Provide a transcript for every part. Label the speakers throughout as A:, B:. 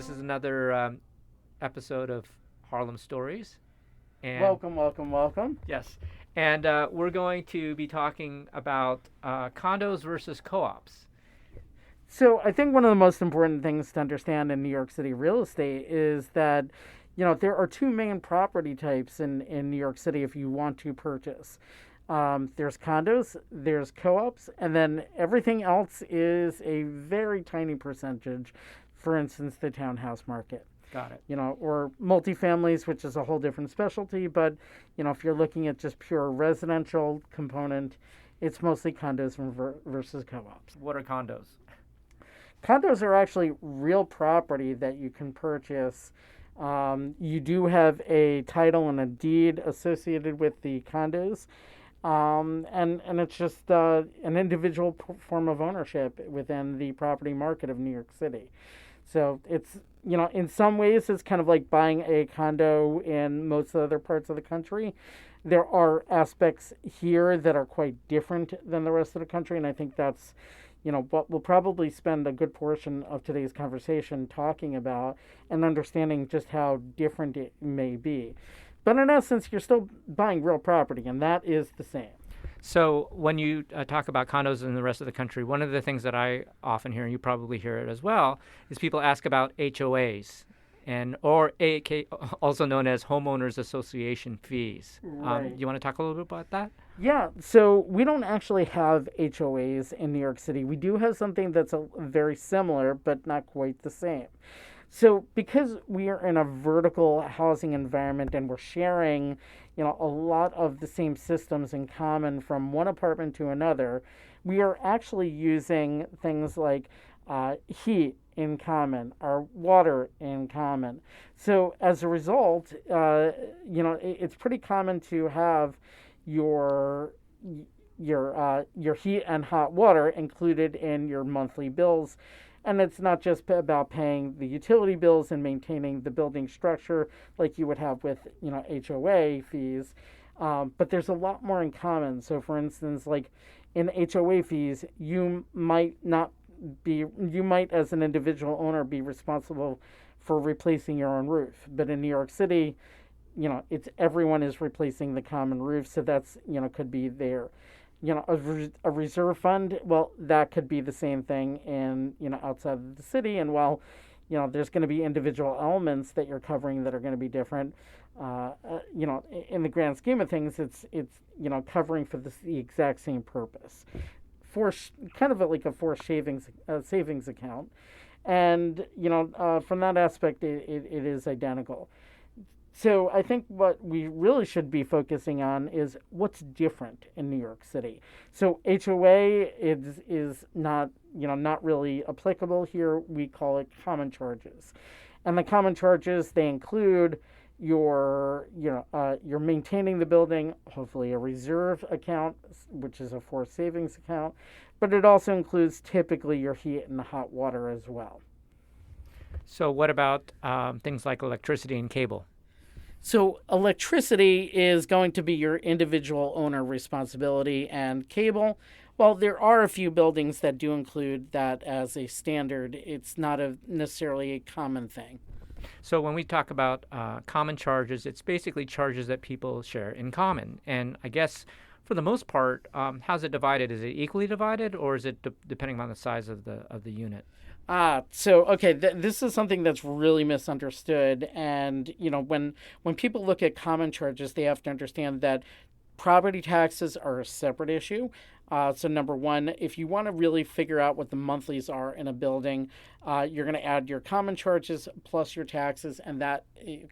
A: This is another episode of Harlem Stories. And
B: Welcome.
A: yes, and we're going to be talking about condos versus co-ops.
B: So I think one of the most important things to understand in New York City real estate is that, there are two main property types in New York City if you want to purchase. There's condos, there's co-ops, and then everything else is a very tiny percentage. For instance, the townhouse market.
A: Got it.
B: Or multifamilies, which is a whole different specialty. But, if you're looking at just pure residential component, it's mostly condos versus co-ops.
A: What are condos?
B: Condos are actually real property that you can purchase. You do have a title and a deed associated with the condos. And it's just an individual form of ownership within the property market of New York City. So it's, in some ways, it's kind of like buying a condo in most other parts of the country. There are aspects here that are quite different than the rest of the country, and I think that's, what we'll probably spend a good portion of today's conversation talking about and understanding just how different it may be. But in essence, you're still buying real property, and that is the same.
A: So when you talk about condos in the rest of the country, one of the things that I often hear, and you probably hear it as well, is people ask about HOAs, or also known as homeowners association fees.
B: Right.
A: You want to talk a little bit about that?
B: Yeah, so we don't actually have HOAs in New York City. We do have something that's very similar, but not quite the same. So because we are in a vertical housing environment and we're sharing, a lot of the same systems in common from one apartment to another, we are actually using things like heat in common, our water in common. So as a result, it's pretty common to have your heat and hot water included in your monthly bills. And it's not just about paying the utility bills and maintaining the building structure like you would have with, HOA fees. But there's a lot more in common. So, for instance, like in HOA fees, you might, as an individual owner, be responsible for replacing your own roof. But in New York City, it's everyone is replacing the common roof. So that's, could be there. A reserve fund, well, that could be the same thing in, outside of the city. And while, there's going to be individual elements that you're covering that are going to be different, in the grand scheme of things, it's covering for the exact same purpose. Kind of like a forced savings account. And, from that aspect, it is identical. So I think what we really should be focusing on is what's different in New York City. So HOA is not really applicable here. We call it common charges, and the common charges, they include your you're maintaining the building, hopefully a reserve account, which is a forced savings account, but it also includes typically your heat and hot water as well.
A: So what about things like electricity and cable?
B: So electricity is going to be your individual owner responsibility, and cable, well, there are a few buildings that do include that as a standard. It's not necessarily a common thing.
A: So when we talk about common charges, it's basically charges that people share in common. And I guess for the most part, how's it divided? Is it equally divided, or is it depending on the size of the unit?
B: This is something that's really misunderstood. And, when people look at common charges, they have to understand that property taxes are a separate issue. So number one, if you want to really figure out what the monthlies are in a building, you're going to add your common charges plus your taxes, and that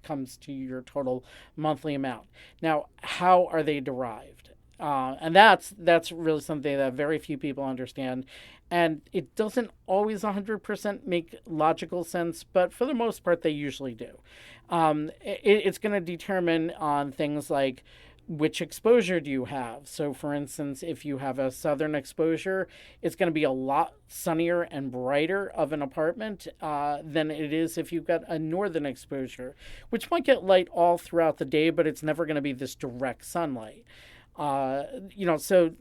B: comes to your total monthly amount. Now, how are they derived? And that's really something that very few people understand. And it doesn't always 100% make logical sense, but for the most part, they usually do. It's going to determine on things like which exposure do you have. So, for instance, if you have a southern exposure, it's going to be a lot sunnier and brighter of an apartment than it is if you've got a northern exposure, which might get light all throughout the day, but it's never going to be this direct sunlight. So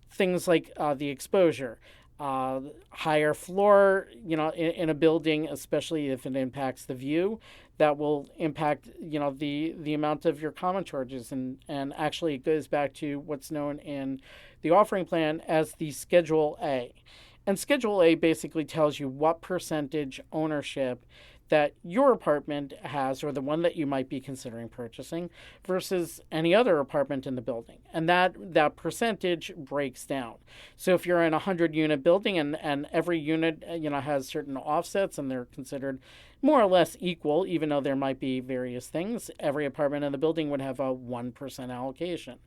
B: things like the exposure. higher floor, in a building, especially if it impacts the view, that will impact, the amount of your common charges. And actually it goes back to what's known in the offering plan as the Schedule A. And Schedule A basically tells you what percentage ownership that your apartment has, or the one that you might be considering purchasing, versus any other apartment in the building. And that percentage breaks down. So if you're in a 100-unit building and every unit has certain offsets and they're considered more or less equal, even though there might be various things, every apartment in the building would have a 1% allocation.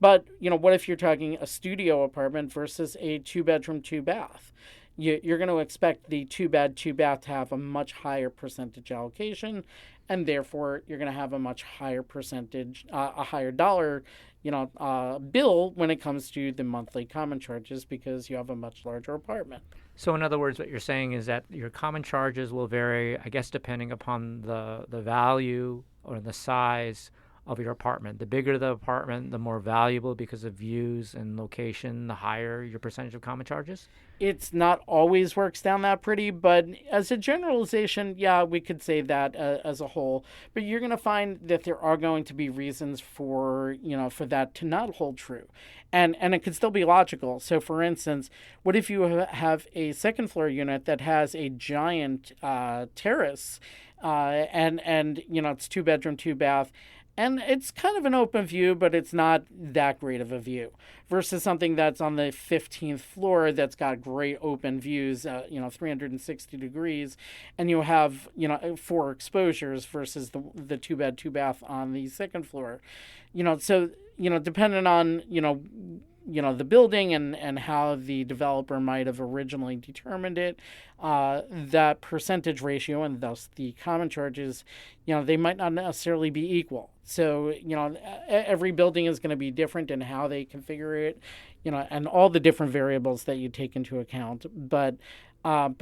B: But, what if you're talking a studio apartment versus a 2-bedroom, 2-bath? You're going to expect the 2-bed, 2-bath to have a much higher percentage allocation, and therefore you're going to have a much higher percentage, a higher dollar, bill when it comes to the monthly common charges, because you have a much larger apartment.
A: So in other words, what you're saying is that your common charges will vary, I guess, depending upon the value or the size of your apartment. The bigger the apartment, the more valuable because of views and location, the higher your percentage of common charges?
B: It's not always works down that pretty, but as a generalization, yeah, we could say that as a whole. But you're going to find that there are going to be reasons for that to not hold true. And it could still be logical. So, for instance, what if you have a second floor unit that has a giant terrace, and it's 2-bedroom, 2-bath, and it's kind of an open view, but it's not that great of a view, versus something that's on the 15th floor that's got great open views, 360 degrees, and you have, 4 exposures versus the 2-bed, 2-bath on the second floor. So, depending on, the building and how the developer might have originally determined it, that percentage ratio and thus the common charges, they might not necessarily be equal. So, every building is going to be different in how they configure it, and all the different variables that you take into account. But I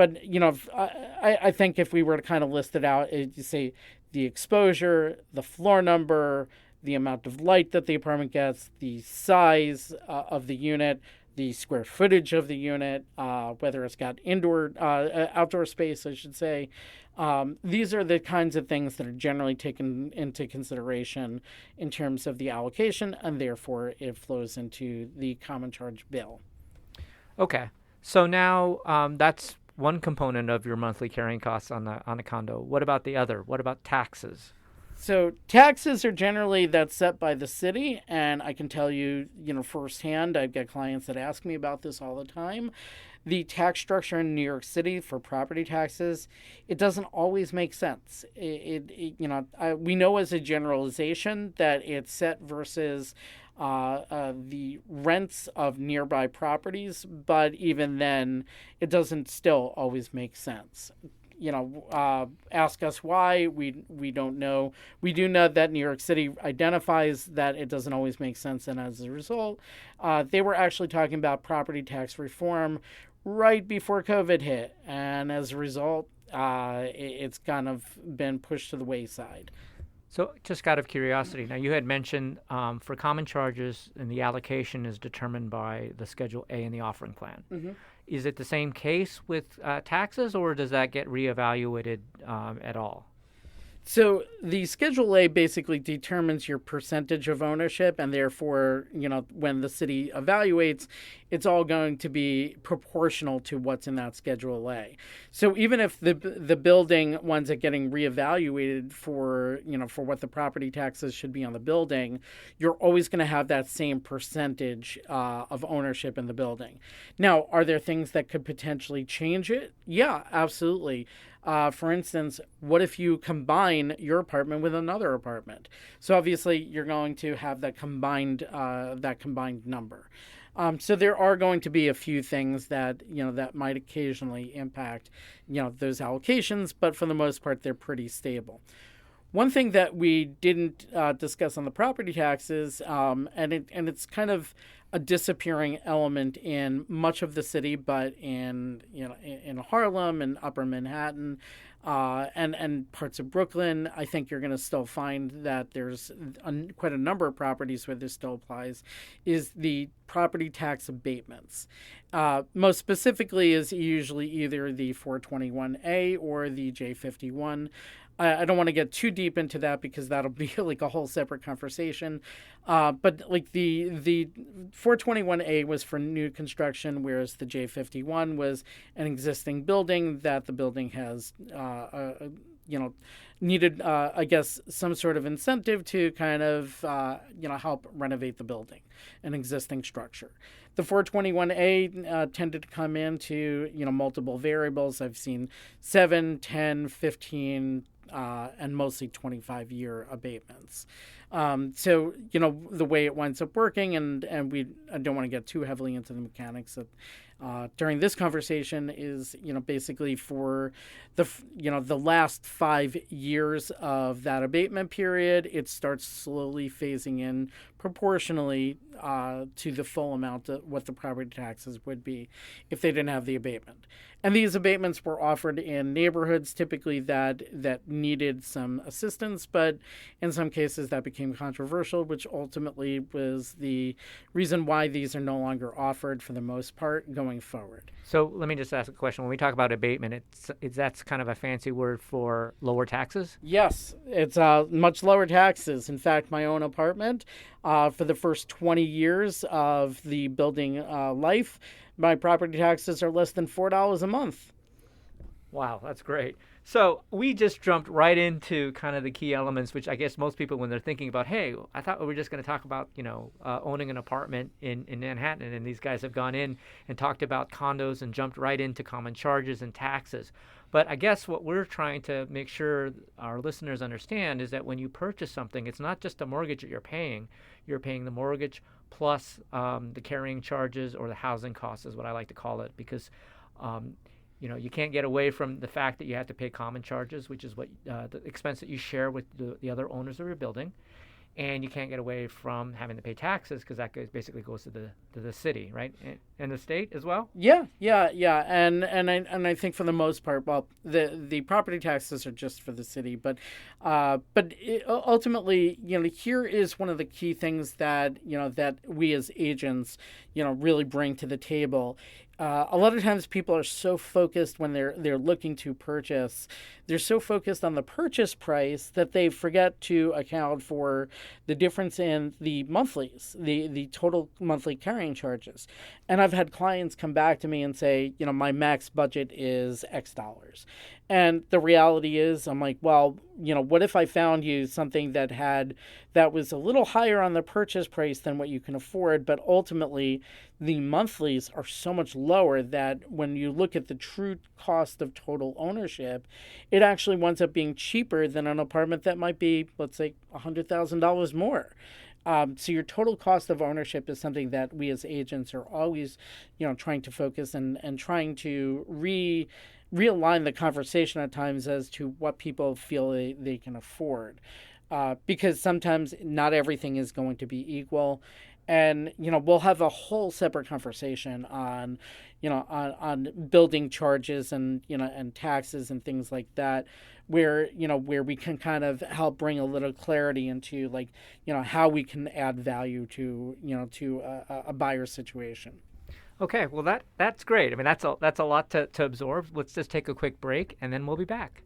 B: think if we were to kind of list it out, you say the exposure, the floor number, the amount of light that the apartment gets, the size of the unit, the square footage of the unit, whether it's got outdoor space, I should say. These are the kinds of things that are generally taken into consideration in terms of the allocation, and therefore it flows into the common charge bill.
A: Okay. So now that's one component of your monthly carrying costs on a condo. What about the other? What about taxes?
B: So taxes are generally that's set by the city, and I can tell you, firsthand, I've got clients that ask me about this all the time. The tax structure in New York City for property taxes, it doesn't always make sense. We know as a generalization that it's set versus the rents of nearby properties, but even then, it doesn't still always make sense. Ask us why. We don't know. We do know that New York City identifies that it doesn't always make sense, and as a result, they were actually talking about property tax reform right before COVID hit, and as a result, it's kind of been pushed to the wayside.
A: So just out of curiosity, now you had mentioned for common charges, and the allocation is determined by the Schedule A in the offering plan.
B: Mm-hmm.
A: Is it the same case with taxes, or does that get reevaluated at all?
B: So the Schedule A basically determines your percentage of ownership, and therefore, when the city evaluates, it's all going to be proportional to what's in that Schedule A. So even if the building winds up getting reevaluated for what the property taxes should be on the building, you're always going to have that same percentage of ownership in the building. Now, are there things that could potentially change it? Yeah, absolutely. For instance, what if you combine your apartment with another apartment? So obviously, you're going to have that combined number. So there are going to be a few things that that might occasionally impact those allocations, but for the most part, they're pretty stable. One thing that we didn't discuss on the property taxes, and it's kind of a disappearing element in much of the city, but in Harlem and Upper Manhattan, and parts of Brooklyn. I think you're going to still find that there's quite a number of properties where this still applies, is the property tax abatements. Most specifically is usually either the 421A or the J51. I don't want to get too deep into that because that'll be like a whole separate conversation. But like the 421A was for new construction, whereas the J51 was an existing building that the building has, needed, I guess, some sort of incentive to kind of, help renovate the building, an existing structure. The 421A tended to come into, multiple variables. I've seen 7, 10, 15, and mostly 25-year abatements. So, the way it winds up working, and I don't want to get too heavily into the mechanics of during this conversation is, basically for the last 5 years of that abatement period, it starts slowly phasing in proportionally to the full amount of what the property taxes would be if they didn't have the abatement. And these abatements were offered in neighborhoods typically that needed some assistance, but in some cases that became controversial, which ultimately was the reason why these are no longer offered for the most part going forward.
A: So let me just ask a question. When we talk about abatement, that's kind of a fancy word for lower taxes?
B: Yes, it's much lower taxes. In fact, my own apartment, for the first 20 years of the building life, my property taxes are less than $4 a month.
A: Wow, that's great. So we just jumped right into kind of the key elements, which I guess most people, when they're thinking about, hey, I thought we were just going to talk about, owning an apartment in Manhattan, and these guys have gone in and talked about condos and jumped right into common charges and taxes. But I guess what we're trying to make sure our listeners understand is that when you purchase something, it's not just a mortgage that you're paying. You're paying the mortgage plus the carrying charges, or the housing costs is what I like to call it, because you can't get away from the fact that you have to pay common charges, which is what the expense that you share with the other owners of your building. And you can't get away from having to pay taxes, because that basically goes to the city, right, and the state as well.
B: Yeah. And I think for the most part, well, the property taxes are just for the city, but ultimately, here is one of the key things that that we as agents, really bring to the table. A lot of times people are so focused when they're looking to purchase, they're so focused on the purchase price that they forget to account for the difference in the monthlies, the total monthly carrying charges. And I've had clients come back to me and say, my max budget is X dollars. And the reality is, I'm like, well, what if I found you something that was a little higher on the purchase price than what you can afford, but ultimately the monthlies are so much lower that when you look at the true cost of total ownership, it actually winds up being cheaper than an apartment that might be, let's say, $100,000 more. So your total cost of ownership is something that we as agents are always, trying to focus and trying to realign the conversation at times as to what people feel they can afford. Because sometimes not everything is going to be equal. And, we'll have a whole separate conversation on building charges and, and taxes and things like that, where we can kind of help bring a little clarity into how we can add value to a buyer's situation.
A: Okay, well that's great. I mean, that's a lot to absorb. Let's just take a quick break, and then we'll be back.